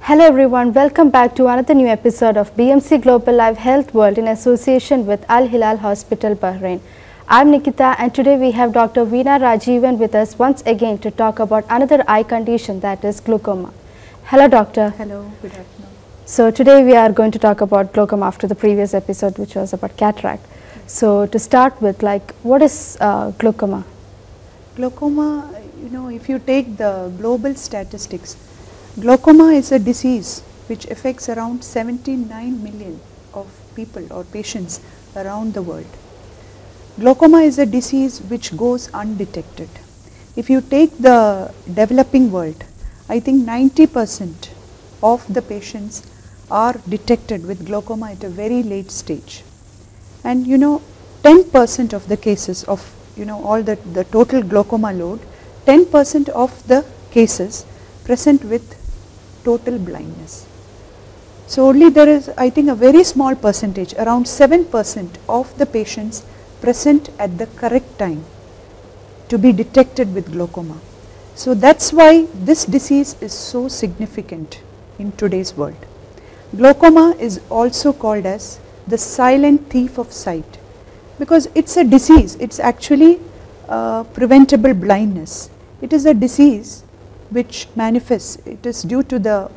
Hello everyone, welcome back to another new episode of BMC Global Live Health World in association with AL-HILAL Hospital, Bahrain. I'm Nikita and today we have Dr. Veena Rajeevan with us once again to talk about another eye condition, that is glaucoma. Hello doctor. Hello, good afternoon. So today we are going to talk about glaucoma after the previous episode which was about cataract. So to start with, what is glaucoma? Glaucoma, if you take the global statistics, glaucoma is a disease which affects around 79 million of people or patients around the world. Glaucoma is a disease which goes undetected. If you take the developing world, I think 90% of the patients are detected with glaucoma at a very late stage. And 10% of the cases of all the total glaucoma load, 10% of the cases present with total blindness. So only there is, I think, a very small percentage, around 7% of the patients present at the correct time to be detected with glaucoma. So that's why this disease is so significant in today's world. Glaucoma is also called as the silent thief of sight because it's a disease. It's actually preventable blindness. It is a disease which manifests. It is due to the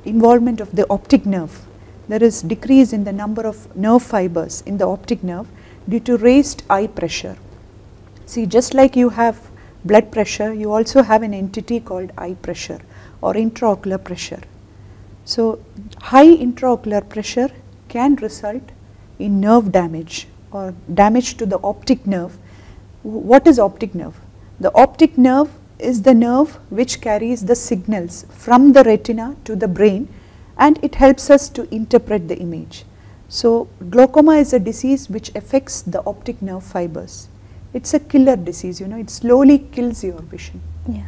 involvement of the optic nerve. There is decrease in the number of nerve fibers in the optic nerve due to raised eye pressure. See, just like you have blood pressure, you also have an entity called eye pressure or intraocular pressure. So high intraocular pressure can result in nerve damage or damage to the optic nerve. What is optic nerve? The optic nerve is the nerve which carries the signals from the retina to the brain, and it helps us to interpret the image. So glaucoma is a disease which affects the optic nerve fibers. It's a killer disease, it slowly kills your vision. Yeah.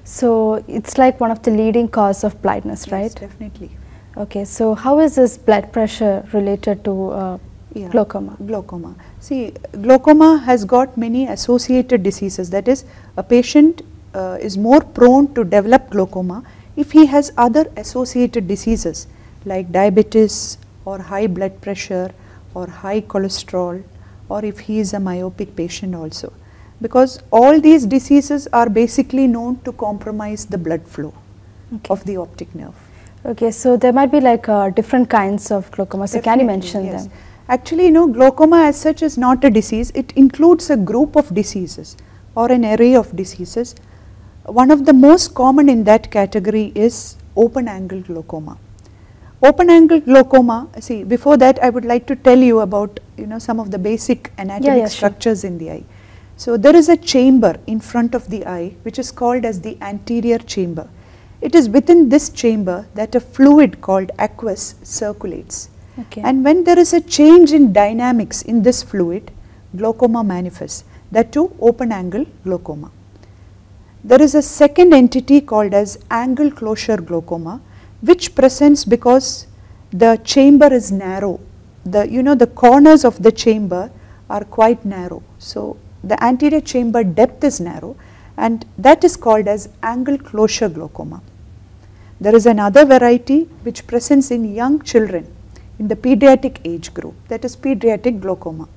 So it's like one of the leading cause of blindness, right? Yes, definitely. Okay, so how is this blood pressure related to glaucoma? Glaucoma. See, glaucoma has got many associated diseases. That is, a patient is more prone to develop glaucoma if he has other associated diseases like diabetes or high blood pressure or high cholesterol, or if he is a myopic patient also, because all these diseases are basically known to compromise the blood flow of the optic nerve. Okay, so there might be different kinds of glaucoma, so can you mention them? Actually, glaucoma as such is not a disease. It includes a group of diseases or an array of diseases. One of the most common in that category is open angle glaucoma. Open angle glaucoma, see, before that I would like to tell you about some of the basic anatomic structures in the eye. So there is a chamber in front of the eye which is called as the anterior chamber. It is within this chamber that a fluid called aqueous circulates. Okay. And when there is a change in dynamics in this fluid, glaucoma manifests, that too open angle glaucoma. There is a second entity called as angle closure glaucoma, which presents because the chamber is narrow. The corners of the chamber are quite narrow. So the anterior chamber depth is narrow, and that is called as angle closure glaucoma. There is another variety which presents in young children in the pediatric age group, that is pediatric glaucoma.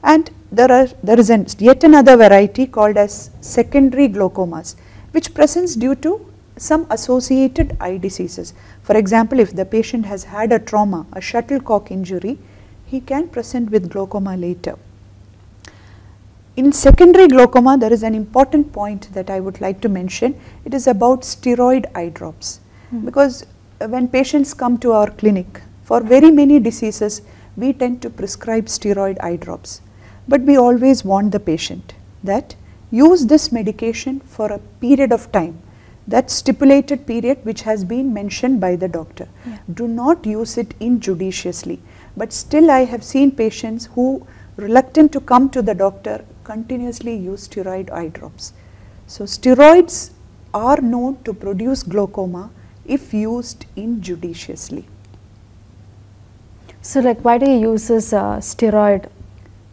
And there is yet another variety called as secondary glaucomas, which presents due to some associated eye diseases. For example, if the patient has had a trauma, a shuttlecock injury, he can present with glaucoma later. In secondary glaucoma, there is an important point that I would like to mention. It is about steroid eye drops. Because when patients come to our clinic, for very many diseases, we tend to prescribe steroid eye drops. But we always warn the patient that use this medication for a period of time, that stipulated period which has been mentioned by the doctor. Do not use it injudiciously. But still I have seen patients who, reluctant to come to the doctor, continuously use steroid eye drops. So steroids are known to produce glaucoma if used injudiciously. So why do you use this steroid?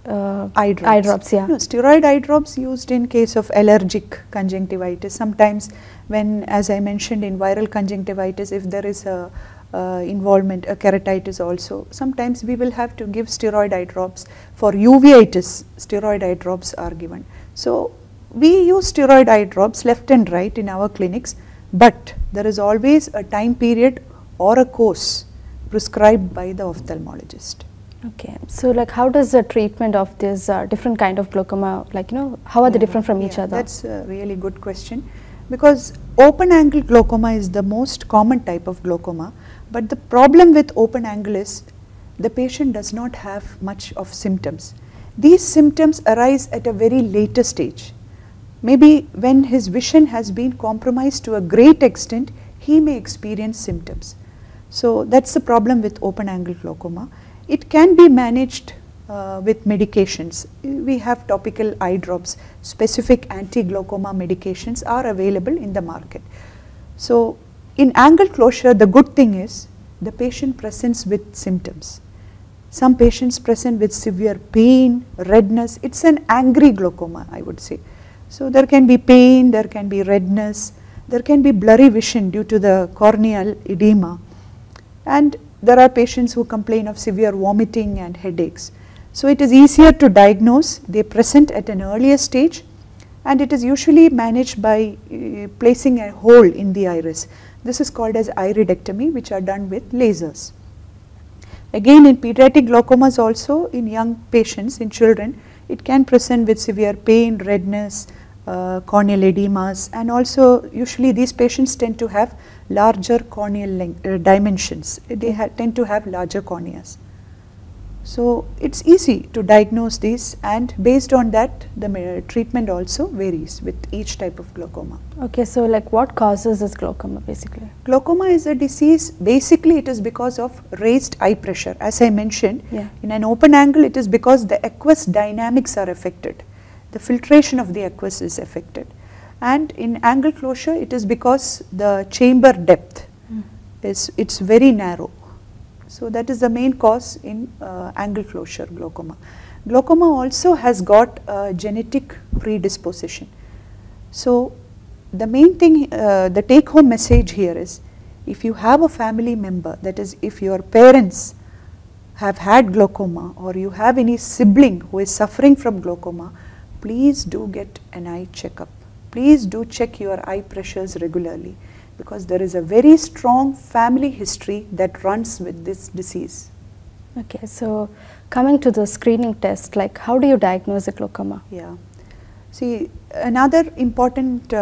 eye drops. Eye drops, yeah. No, steroid eye drops used in case of allergic conjunctivitis. Sometimes when, as I mentioned, in viral conjunctivitis, if there is a involvement, a keratitis also, sometimes we will have to give steroid eye drops. For uveitis, steroid eye drops are given. So we use steroid eye drops left and right in our clinics, but there is always a time period or a course prescribed by the ophthalmologist. Okay, so like how does the treatment of this different kind of glaucoma, like how are they different from each other? That's a really good question, because open angle glaucoma is the most common type of glaucoma, but the problem with open angle is the patient does not have much of symptoms. These symptoms arise at a very later stage. Maybe when his vision has been compromised to a great extent, he may experience symptoms. So that's the problem with open angle glaucoma. It can be managed with medications. We have topical eye drops, specific anti-glaucoma medications are available in the market. So in angle closure, the good thing is the patient presents with symptoms. Some patients present with severe pain, redness. It's an angry glaucoma, I would say. So there can be pain, there can be redness, there can be blurry vision due to the corneal edema, and there are patients who complain of severe vomiting and headaches. So it is easier to diagnose. They present at an earlier stage, and it is usually managed by placing a hole in the iris. This is called as iridectomy, which are done with lasers. Again, in pediatric glaucomas also, in young patients, in children, it can present with severe pain, redness, corneal edemas, and also usually these patients tend to have larger corneal dimensions. They tend to have larger corneas. So it's easy to diagnose these, and based on that the treatment also varies with each type of glaucoma. Okay, so like what causes this glaucoma basically? Glaucoma is a disease, basically it is because of raised eye pressure. As I mentioned, in an open angle it is because the aqueous dynamics are affected. The filtration of the aqueous is affected. And in angle closure it is because the chamber depth it's very narrow. So that is the main cause in angle closure glaucoma. Glaucoma also has got a genetic predisposition. So the main thing, the take home message here is, if you have a family member, that is if your parents have had glaucoma or you have any sibling who is suffering from glaucoma, please do get an eye checkup. Please do check your eye pressures regularly, because there is a very strong family history that runs with this disease. Okay, so coming to the screening test, like how do you diagnose a glaucoma? Yeah, see, another important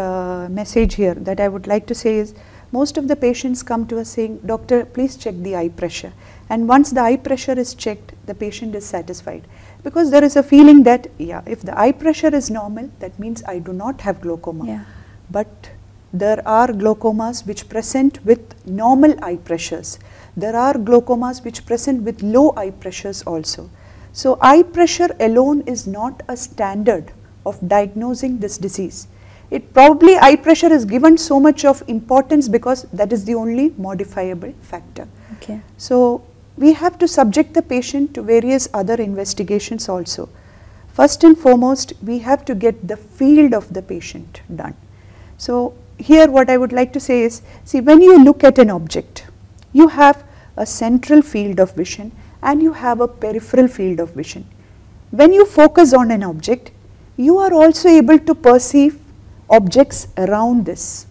message here that I would like to say is, most of the patients come to us saying, doctor, please check the eye pressure. And once the eye pressure is checked, the patient is satisfied, because there is a feeling that, yeah, if the eye pressure is normal, that means I do not have glaucoma. Yeah. But there are glaucomas which present with normal eye pressures. There are glaucomas which present with low eye pressures also. So eye pressure alone is not a standard of diagnosing this disease. It probably, eye pressure is given so much of importance because that is the only modifiable factor. Okay. So we have to subject the patient to various other investigations also. First and foremost, we have to get the field of the patient done. So here what I would like to say is, see, when you look at an object, you have a central field of vision and you have a peripheral field of vision. When you focus on an object, you are also able to perceive objects around this,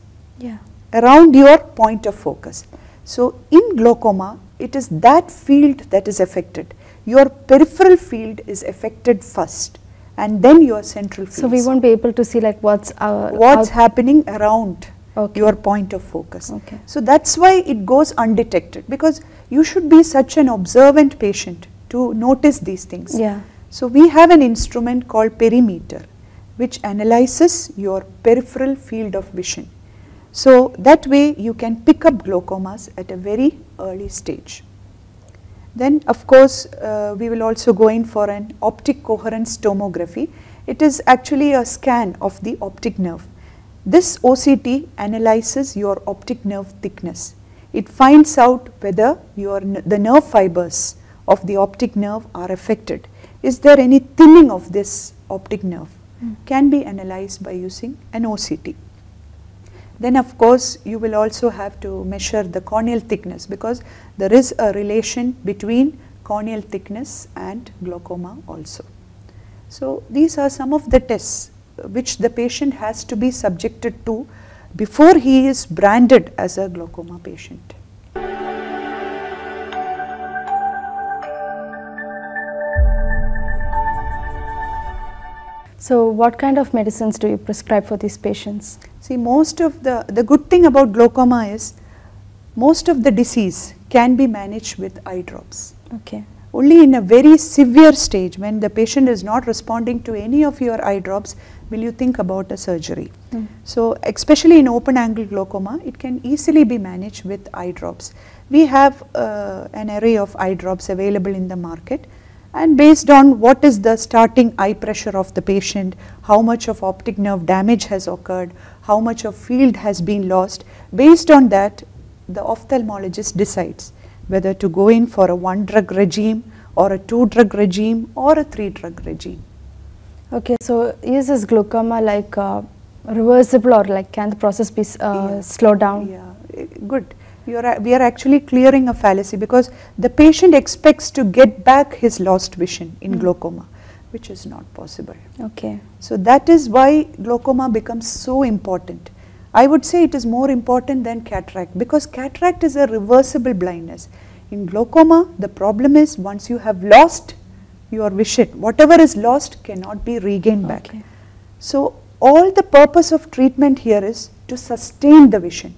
around your point of focus. So in glaucoma, it is that field that is affected. Your peripheral field is affected first, and then your central field. So we won't be able to see like what's happening around your point of focus. Okay. So that's why it goes undetected, because you should be such an observant patient to notice these things. Yeah. So we have an instrument called perimeter, which analyzes your peripheral field of vision. So that way you can pick up glaucomas at a very early stage. Then of course we will also go in for an optic coherence tomography. It is actually a scan of the optic nerve. This OCT analyzes your optic nerve thickness. It finds out whether the nerve fibers of the optic nerve are affected. is there any thinning of this optic nerve, can be analyzed by using an OCT. Then of course you will also have to measure the corneal thickness, because there is a relation between corneal thickness and glaucoma also. So these are some of the tests which the patient has to be subjected to before he is branded as a glaucoma patient. So what kind of medicines do you prescribe for these patients? See, most of the good thing about glaucoma is most of the disease can be managed with eye drops. Okay. Only in a very severe stage, when the patient is not responding to any of your eye drops, will you think about a surgery. So especially in open angle glaucoma, it can easily be managed with eye drops. We have an array of eye drops available in the market, and based on what is the starting eye pressure of the patient, how much of optic nerve damage has occurred, how much of field has been lost, based on that the ophthalmologist decides whether to go in for a 1-drug regime or a 2-drug regime or a 3-drug regime. Okay, so is this glaucoma like reversible, or like can the process be slowed down? Yeah, good. We are actually clearing a fallacy, because the patient expects to get back his lost vision in glaucoma, which is not possible. Okay. So that is why glaucoma becomes so important. I would say it is more important than cataract, because cataract is a reversible blindness. In glaucoma, the problem is once you have lost your vision, whatever is lost cannot be regained back. Okay. So all the purpose of treatment here is to sustain the vision,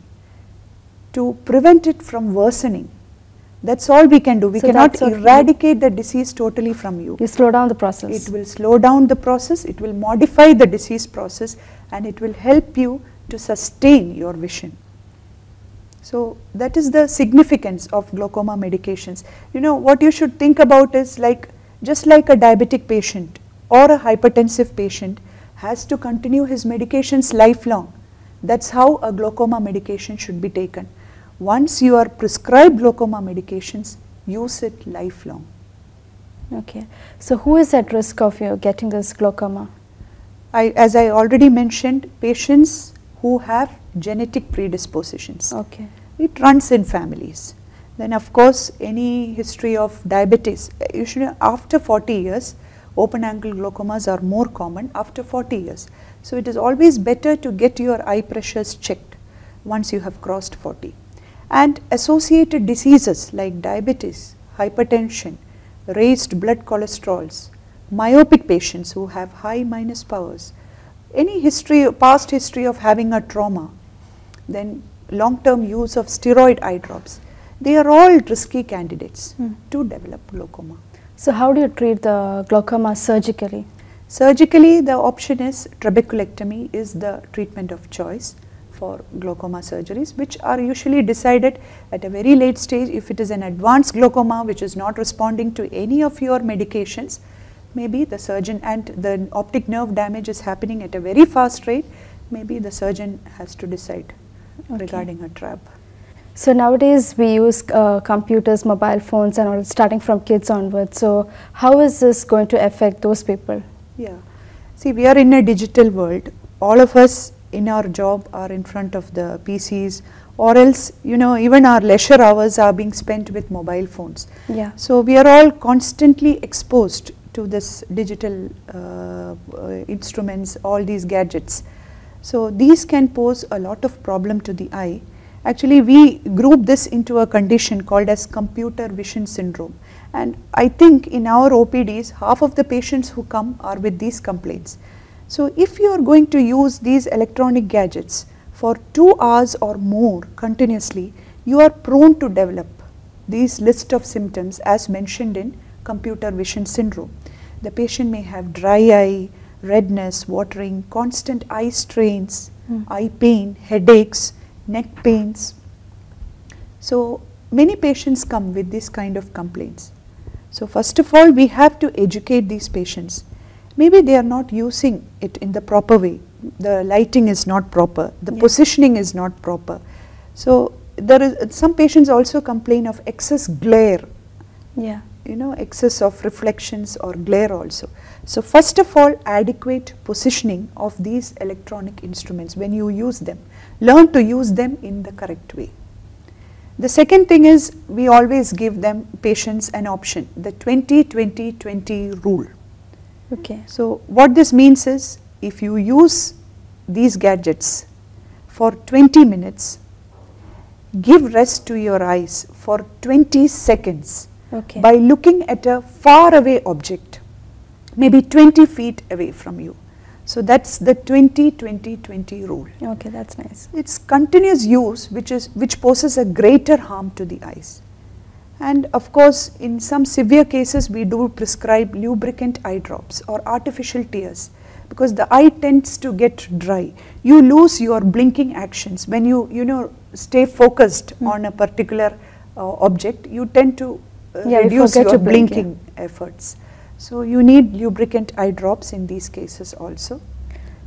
to prevent it from worsening. That's all we can do. We cannot eradicate the disease totally from you. You slow down the process. It will slow down the process, it will modify the disease process, and it will help you to sustain your vision. So that is the significance of glaucoma medications. You know, what you should think about is just like a diabetic patient or a hypertensive patient has to continue his medications lifelong. That's how a glaucoma medication should be taken. Once you are prescribed glaucoma medications, use it lifelong. Okay. So who is at risk of getting this glaucoma? As I already mentioned, patients who have genetic predispositions. Okay. It runs in families. Then of course any history of diabetes, usually after 40 years, open angle glaucomas are more common after 40 years. So it is always better to get your eye pressures checked once you have crossed 40. And associated diseases like diabetes, hypertension, raised blood cholesterols, myopic patients who have high minus powers, any history, past history of having a trauma, then long-term use of steroid eye drops, they are all risky candidates to develop glaucoma. So how do you treat the glaucoma surgically? Surgically, the option is trabeculectomy is the treatment of choice for glaucoma surgeries, which are usually decided at a very late stage. If it is an advanced glaucoma which is not responding to any of your medications, maybe the surgeon, and the optic nerve damage is happening at a very fast rate, maybe the surgeon has to decide regarding a trab. So nowadays we use computers, mobile phones and all, starting from kids onwards. So how is this going to affect those people? Yeah, see, we are in a digital world. All of us in our job are in front of the PCs, or else, you know, even our leisure hours are being spent with mobile phones. Yeah. So we are all constantly exposed to this digital instruments, all these gadgets. So these can pose a lot of problem to the eye. Actually, we group this into a condition called as computer vision syndrome. And I think in our OPDs, half of the patients who come are with these complaints. So if you are going to use these electronic gadgets for 2 hours or more continuously, you are prone to develop these list of symptoms as mentioned in computer vision syndrome. The patient may have dry eye, redness, watering, constant eye strains, eye pain, headaches, neck pains. So many patients come with this kind of complaints. So first of all, we have to educate these patients. Maybe they are not using it in the proper way. The lighting is not proper, the positioning is not proper. So there is some patients also complain of excess glare. Yeah. excess of reflections or glare also. So first of all, adequate positioning of these electronic instruments when you use them. Learn to use them in the correct way. The second thing is, we always give them patients an option, the 20-20-20 rule. Okay. So what this means is, if you use these gadgets for 20 minutes, give rest to your eyes for 20 seconds Okay. by looking at a far away object, maybe 20 feet away from you. So that's the 20-20-20 rule. Okay, that's nice. It's continuous use which poses a greater harm to the eyes. And of course, in some severe cases, we do prescribe lubricant eye drops or artificial tears, because the eye tends to get dry. You lose your blinking actions when you stay focused on a particular object. You tend to reduce your blinking efforts. So you need lubricant eye drops in these cases also.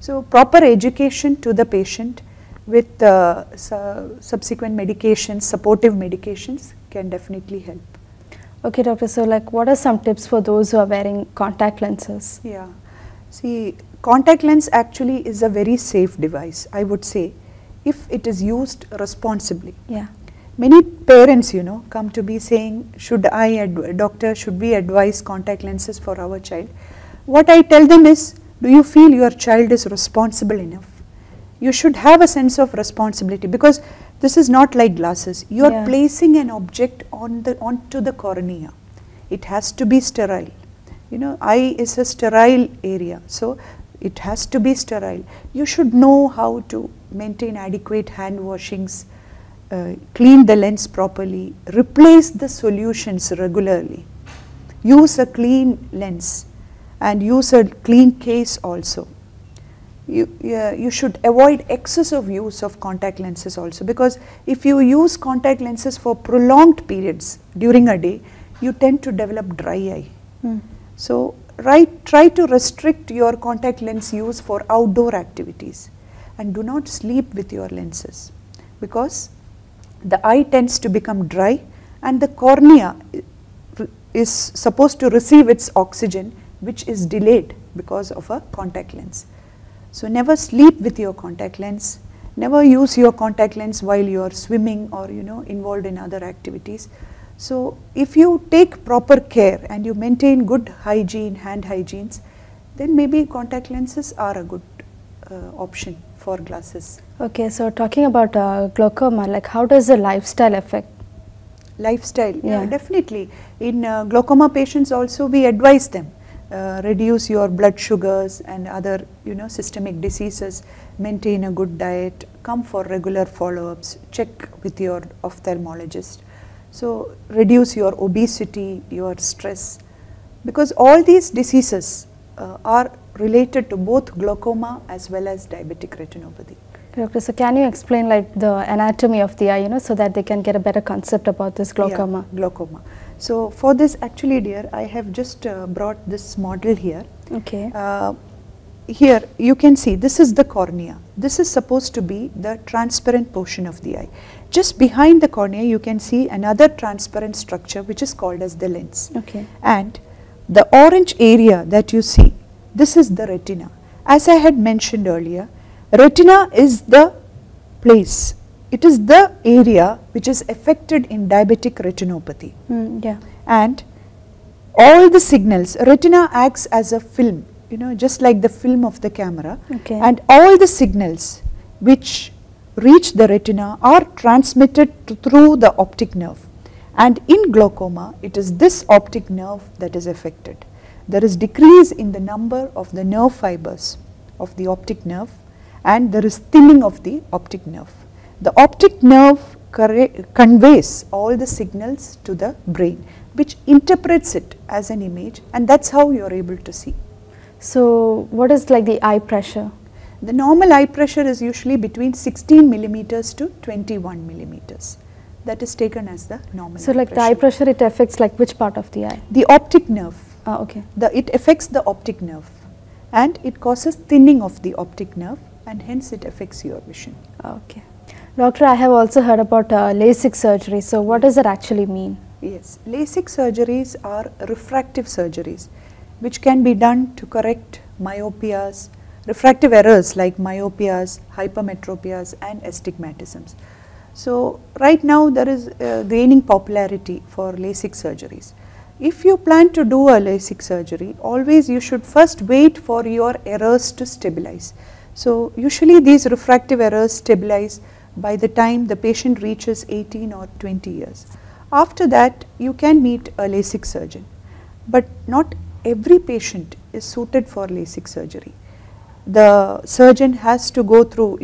So proper education to the patient with subsequent medications, supportive medications, can definitely help. Okay, doctor, so like what are some tips for those who are wearing contact lenses? Yeah, see, contact lens actually is a very safe device, I would say, if it is used responsibly. Yeah. Many parents, come to be saying, doctor, should we advise contact lenses for our child? What I tell them is, do you feel your child is responsible enough? You should have a sense of responsibility, because this is not like glasses. You are placing an object onto the cornea. It has to be sterile. Eye is a sterile area, so it has to be sterile. You should know how to maintain adequate hand washings, clean the lens properly, replace the solutions regularly, use a clean lens and use a clean case also. You should avoid excessive use of contact lenses also, because if you use contact lenses for prolonged periods during a day, you tend to develop dry eye. So try to restrict your contact lens use for outdoor activities, and do not sleep with your lenses, because the eye tends to become dry and the cornea is supposed to receive its oxygen, which is delayed because of a contact lens. So never sleep with your contact lens, never use your contact lens while you are swimming or involved in other activities. So if you take proper care and you maintain good hygiene, hand hygienes, then maybe contact lenses are a good option for glasses. Okay, so talking about glaucoma, like how does the lifestyle affect? Lifestyle, yeah, definitely. In glaucoma patients also, we advise them, reduce your blood sugars and other systemic diseases, maintain a good diet, come for regular follow-ups, check with your ophthalmologist. So reduce your obesity, your stress, because all these diseases are related to both glaucoma as well as diabetic retinopathy. Doctor, so can you explain like the anatomy of the eye, so that they can get a better concept about this glaucoma? Yeah, glaucoma. So for this, actually dear, I have just brought this model here. Okay. Here you can see this is the cornea. This is supposed to be the transparent portion of the eye. Just behind the cornea you can see another transparent structure which is called as the lens. Okay. And the orange area that you see, this is the retina. As I had mentioned earlier, retina is the place, it is the area which is affected in diabetic retinopathy. Yeah. And all the signals, retina acts as a film, just like the film of the camera. Okay. And all the signals which reach the retina are transmitted through the optic nerve. And in glaucoma, it is this optic nerve that is affected. There is decrease in the number of the nerve fibers of the optic nerve, and there is thinning of the optic nerve. The optic nerve conveys all the signals to the brain, which interprets it as an image, and that's how you are able to see. So what is like the eye pressure? The normal eye pressure is usually between 16 millimeters to 21 millimeters. That is taken as the normal. So like the eye pressure, it affects like which part of the eye? The optic nerve. Okay. It affects the optic nerve, and it causes thinning of the optic nerve, and hence it affects your vision. Okay. Doctor, I have also heard about LASIK surgery. So what does it actually mean? Yes, LASIK surgeries are refractive surgeries which can be done to correct myopias, refractive errors like myopias, hypermetropias and astigmatisms. So right now there is gaining popularity for LASIK surgeries. If you plan to do a LASIK surgery, always you should first wait for your errors to stabilize. So usually these refractive errors stabilize by the time the patient reaches 18 or 20 years. After that you can meet a LASIK surgeon, but not every patient is suited for LASIK surgery. The surgeon has to go through,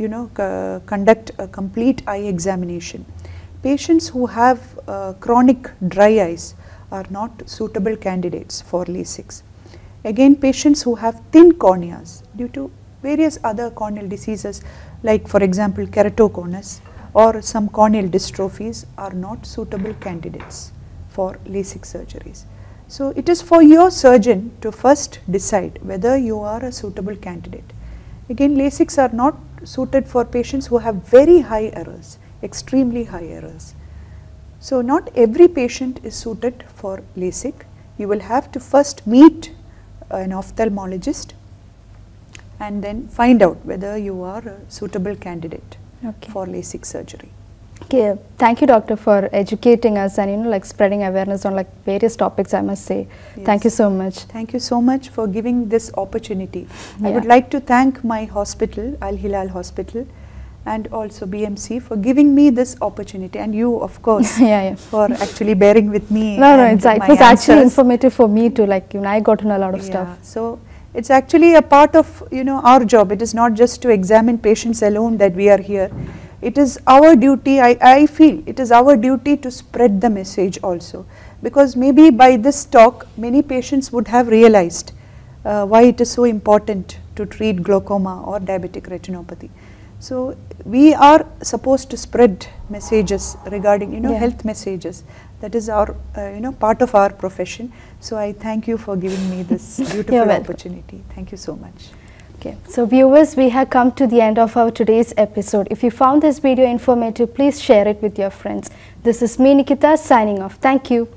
conduct a complete eye examination. Patients who have chronic dry eyes are not suitable candidates for LASIKs. Again, patients who have thin corneas due to various other corneal diseases like for example keratoconus or some corneal dystrophies are not suitable candidates for LASIK surgeries. So it is for your surgeon to first decide whether you are a suitable candidate. Again, LASIKs are not suited for patients who have very high errors, extremely high errors. So not every patient is suited for LASIK. You will have to first meet an ophthalmologist and then find out whether you are a suitable candidate for LASIK surgery. Okay, thank you doctor for educating us and like spreading awareness on like various topics, I must say. Yes. Thank you so much. Thank you so much for giving this opportunity. I would like to thank my hospital, AL-HILAL hospital, and also BMC for giving me this opportunity, and you of course for actually bearing with me. No, it was actually informative for me too, like I got to know a lot of stuff. So it's actually a part of our job. It is not just to examine patients alone that we are here. It is our duty, I feel it is our duty to spread the message also, because maybe by this talk many patients would have realized why it is so important to treat glaucoma or diabetic retinopathy. So we are supposed to spread messages regarding health messages. That is our part of our profession. So I thank you for giving me this beautiful opportunity. Thank you so much. Okay, so viewers, we have come to the end of our today's episode. If you found this video informative, please share it with your friends. This is me, Nikita, signing off. Thank you.